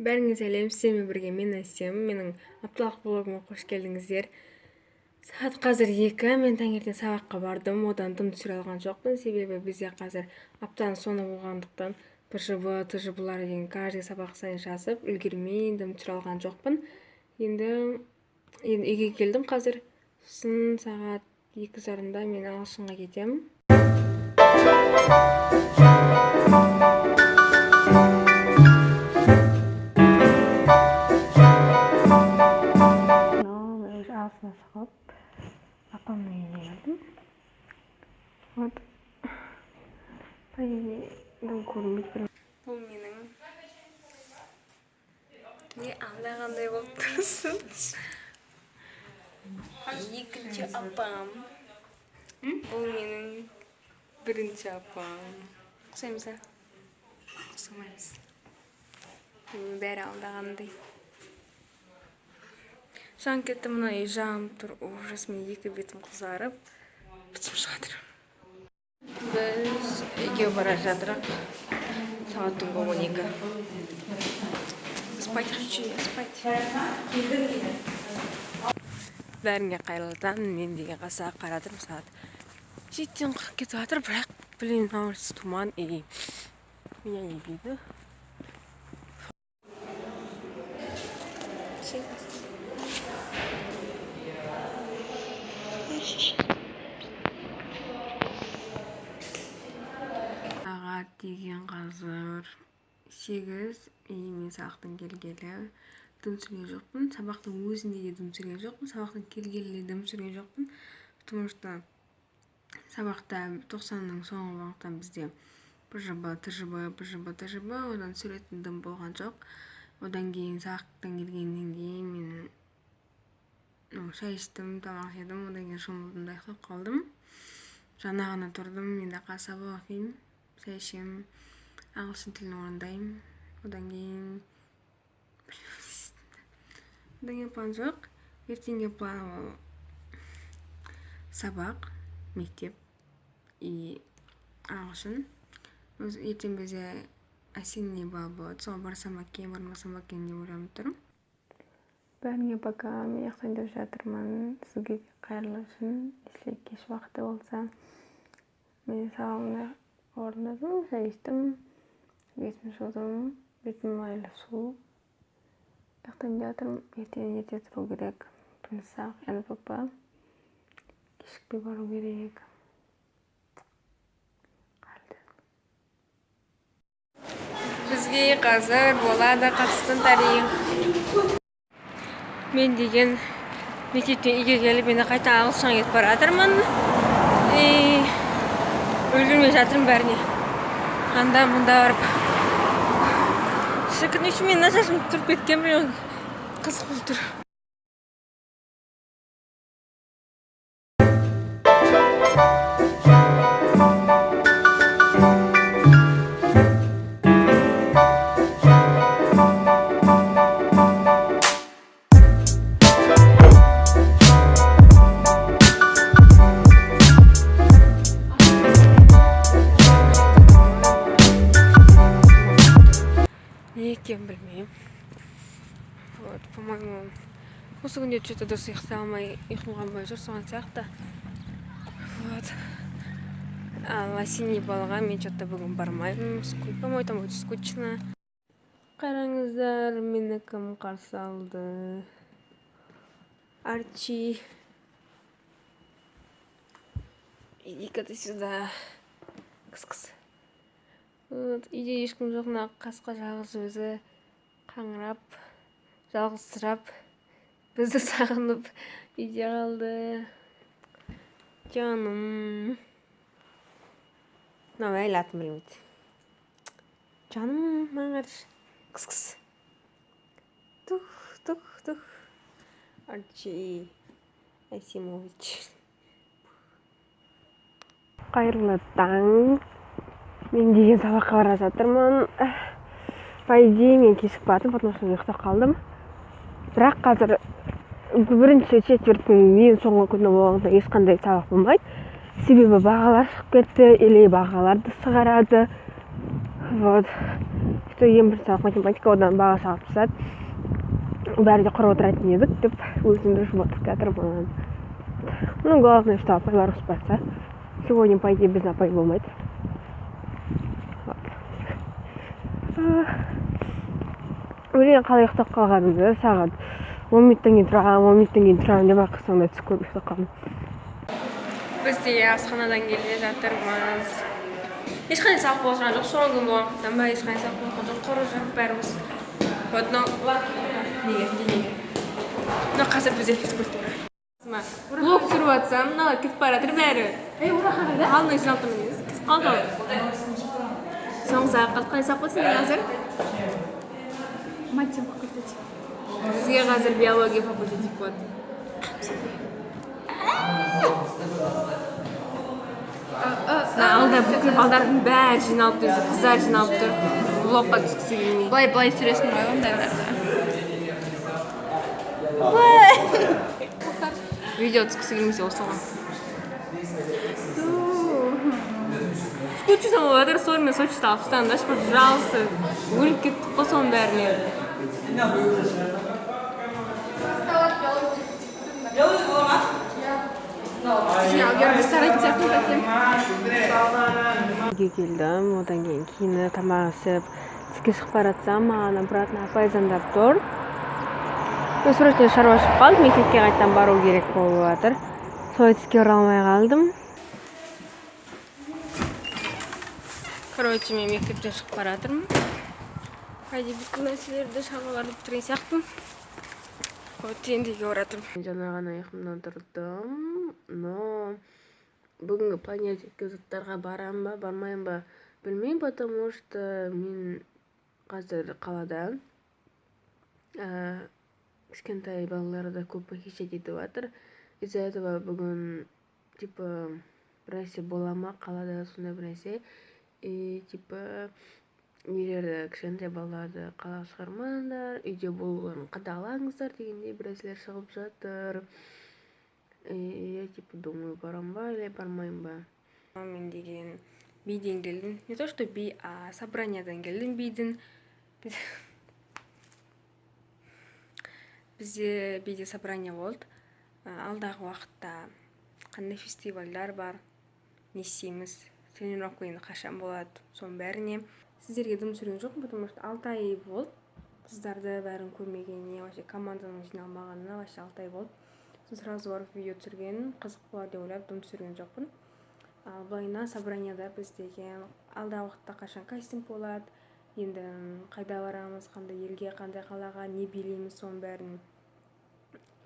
Бәріңе сәлем, сіздермен бірге мен Әсем. Менің апталық блогыма қош келдіңіздер. Сағат қазір 2, мен таңертең сабаққа бардым. Одан тым түсіре алған жоқпын, себебі бізде қазір аптаның соңы болғандықтан ПЖБ, ТЖБ-лар деген каждый сабақ сайын жазып, үлгермей тым түсіре алған жоқпын. Енді үйге келдім қазір. Сосын сағат 2:30-да мен ағылшынға кетемін. Шығып, апамның үйіне келдім. Вот. Көрінбейді. Бұл менің не андай болып тұрсын. Екінші апам. Бұл менің бірінші апам. Құсаймыз ба? Құсамаймыз. Бәрі алдағандай. Шаң кетті, мұна үй жағым тұр. Ужас, мен екі бетім қызарып, бітім жатыр. Біз үйге бара жатырық. Сағат түнгі 12. Спать хочу, я спать. Бәріңе қайырлыдан, мен деген қаса қарадым, сағат 7-тен кетіп жатыр, бірақ білейін, на улице туман, и меня не видно. Сағат деген қазір 8, мен сабақтан келгелі дым түсірген жоқпын. Сабақтың өзінде де дым түсірген жоқпын. Сабақтан келгелі дым түсірген жоқпын. Потому что сабақта 90-ның соңғы уақыттан бізде ПЖБ, ТЖБ, одан түсіретін дым болған жоқ. Одан кейін сабақтан келгеннен кейін мен шай іштім, тамақ жедім, одан кейін шомылдым да ұйықтап қалдым. Жаңа ғана тұрдым, мен де сабақ оқимын, шай ішемін, ағылшын тілін орындаймын. Одан кейін план жоқ. Ертеңге план сабақ, мектеп и ағылшын. Ертең бізде осенний бал болады, соған барсам екен, бармасам екен деп ойланып тұрмын. Бәріңе пока, мен ұйықтайын деп жатырмын. Сізге қайырлы күн. Если кеш уақыты болса, мен сабағымды орындадым, шай іштім, бетімді жудым, бетім майлы су. Ұйықтайын деп жатырмын. Ертең ерте тұру керек. Жұмсақ, НПП. Кешікпей бару керек. Бізге қазір болады қатыстың тарихы. Мен деген мектептен үйге келіп, мен қайта ағылшынға кетіп бара жатырмын. Үлгермей жатырмын бәріне. Анда мұнда барып. Шіркін үшін мен шашым тұрып кеткен, бір қызық болып тұр. Екенін білмеймін. Вот, по-моему, осы күнде что-то дұрыс ұйықтай алмай, ұйқымған бой жүр, соған сияқты. Вот. Ал осенний балға мен что-то бүгін бармаймын. По-моему, там будет скучно. Қараңыздар, мені кім қарсы алды? Арчи. Иди-ка ты сюда. Кыс-кыс. Үйде ешкім жоқна, қасқа жалғыз өзі қаңырап, жалғызсырап, бізді сағынып үйде қалды. Жаным. Әлі атын білмейді. Жаным, маңар. Кыс-кыс. Тух. Арчи Асимович. Қайырлы таң. Мен деген сабаққа бара жатырмын. По идее, мен кешіп бардым, потому что ұйықтап қалдым. Бірақ қазір бірінші четверттің ең соңғы күні болғанда ешқандай сабақ болмайды. Себебі бағалар шығып кетті, или бағаларды шығарады. Вот. что ең бірінші сабақ математика, одан баға сағат пысады. Бәрі де құрып отыратын едік деп өзімді жұбатып жатырмын. Ну, главное, что апайлар успатса. Сегодня, по идее, без апай болмайды. Өлең қалай ұйықтап қалғанымды сағат 10 минуттан кейін тұрамын деп ақырсаңда түсіп көріп ұйықтап қалдым. Біз де асханадан келе жатырмыз. Ешқандай сабақ болған жоқ, соңғы күн болғандықтан ба ешқандай сабақ болған жоқ, құрып жатып бәріміз. Вот, неге? Но қазір бізде физкультура. Блок түсіріп жатсам, мынау кетіп бара жатыр бәрі. Ура қарайды. Алдын жиналтырмын емес. Кетіп қалды. Соңғы сағат қандай сабақ болсын қазір? Мать факультетив. Бізге қазір биология факультетив болады. Алда бүкіл балдардың бәрі жиналып тұр, қыздар жиналып тұр. Блокқа түскісі келмейді. Былай сүресің ғой, ондай бірақта. Видео түскісі келмесе осыған. Скучно жатыр, сонымен Сочида алып даш бір жалсы. Өліп кеттік қой соның бәріне. Үйге келдім, одан кейін киініп, тамақ ішіп, түске шығып бара жатсам, маған обратно апай звондап тұр. Мен срочно шаруа шығып қалдым, мектепке қайтадан бару керек болып жатыр. Солай түске оралмай қалдым. Короче, мен мектептен шығып бара жатырмын. Қайда бүкіл нәрселерді шағаларды бітірген сияқтымын. Вот енді үйге баратырмын. Жаңа ғана ұйқымнан тұрдым, но бүгінгі планетикке заттарға барам ба, бармайым ба білмеймін, потому что мен қазір қалада. Кішкентай балаларды көп хищать етіп жатыр. Из-за этого бүгін типа бір нәрсе бола ма қалада, сондай бір нәрсе. И типа нелерді кішкентай балаларды қалаға шығармаңдар, үйде болуларын қадағалаңыздар дегендей бір нәрселер шығып жатыр. Я типа думаю, барам ба или бармайым ба. Мен деген биден келдім. Не то что би, а собраниядан келдім биден. Бізде биде собрание болды. Алдағы уақытта қандай фестивальдар бар, не істейміз, тренировка енді қашан болады, соның бәріне. Сіздерге дым түсірген жоқпын, потому что 6 ай болды. Қыздарды бәрін көрмегеніне, вообще команданың жиналмағанына вообще 6 ай болды. Сразу барып видео түсірген, қызық болады деп ойлап дым түсірген жоқпын. Ал былайына собранияда біз деген алдағы уақытта қашан кастинг болады, енді қайда барамыз, қандай елге, қандай қалаға, не билейміз, соның бәрін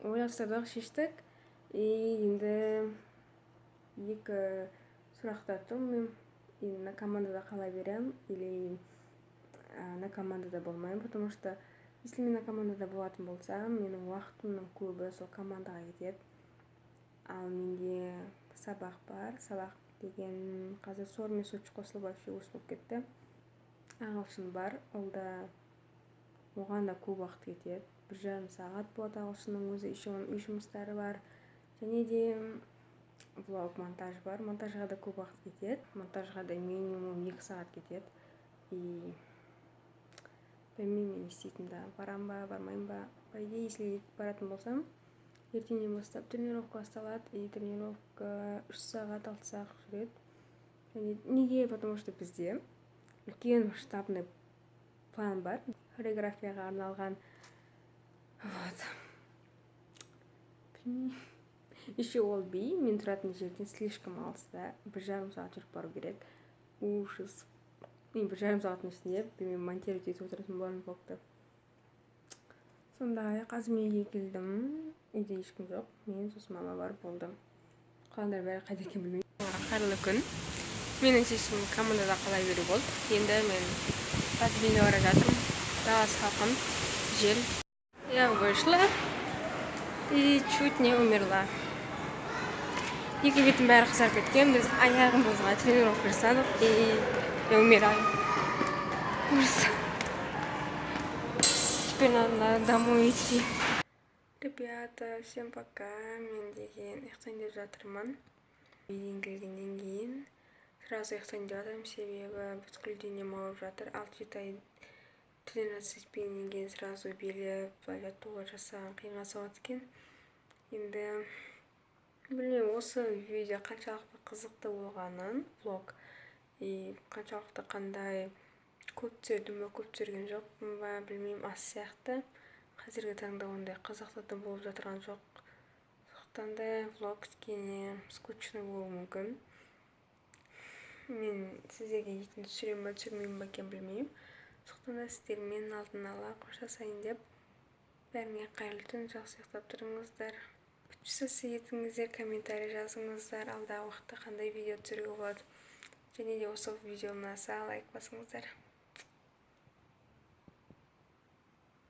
ойластырдық, шештік. Енді екі сұрақта тұрмын. На командада қала берем или на командада болмайым, потому что если мен на командада болатын болсам, менің уақытымның көбі сол командаға кетеді. Ал менде сабақ бар, сабақ деген қазір сор мен Сочи қосылып вообще өз болып кетті. Ағылшын бар, олда оған да көп уақыт кетеді. 1,5 сағат болады ағылшынның өзі, еще үй жұмыстары бар. Және де влог монтаж бар, монтажға да көп уақыт кетеді. Монтажға да минимум 2 сағат кетеді. И білмеймін мен істейтінді, барам ба, бармайым ба. По идее, если баратын болсам, ертеңнен бастап тренировка басталады, и тренировка 3 сағат, 6 сағат жүреді. Неге? Потому что бізде үлкен штабный план бар, хореографияға арналған. Вот. Еще ол би, мен тұратын жерден слишком алыста, 1,5 сағат жүріп бару керек. Ужас. Мен 1,5 сағаттың ішінде мен монтировать етіп отыратын болған болды. Сондай, қазір мен үйге келдім. Үйде ешкім жоқ. Мен сосын мама бар болдым. Қалғандар бәрі қайда екен білмеймін. Қайырлы күн. Менің шешімім командада қалай беру болды. Енді мен қазір үйге бара жатырмын. Дала салқын, жел. Я вышла и чуть не умерла. Екі бетім бәрі қызарып кеткен. Біз аяғымызға тренировка жасадық и я умираю. Ужас. Теперь надо домой идти. Ребята, всем пока. Мен деген ұйықтайын деп жатырмын. Үйден келгеннен кейін сразу ұйықтайын деп жатырмын, себебі бүткіл денем ауырып жатыр. 6-7 ай тренировать етпегеннен кейін сразу билеп жаттығулар жасаған қиынға соғады екен. Енді білмеймін, осы видео қаншалықты қызықты болғанын, влог, қаншалықты қандай көп түсірдім ба, көп түсірген жоқпын ба, білмеймін, аз сияқты. Қазіргі таңда ондай қызықты да болып жатырған жоқ. Сондықтан да влог кішкене скучный болуы мүмкін. Мен сіздерге етін түсіремін ба, түсірмеймін ба екен білмеймін. Сондықтан да сіздермен алдын ала қоштасайын деп. Бәріңе қайырлы түн, жақсы ұйықтап тұрыңыздар. Подписаться етіңіздер, комментарий жазыңыздар, алдағы уақытта қандай видео түсіруге болады. Және де осы видео ұнаса лайк басыңыздар.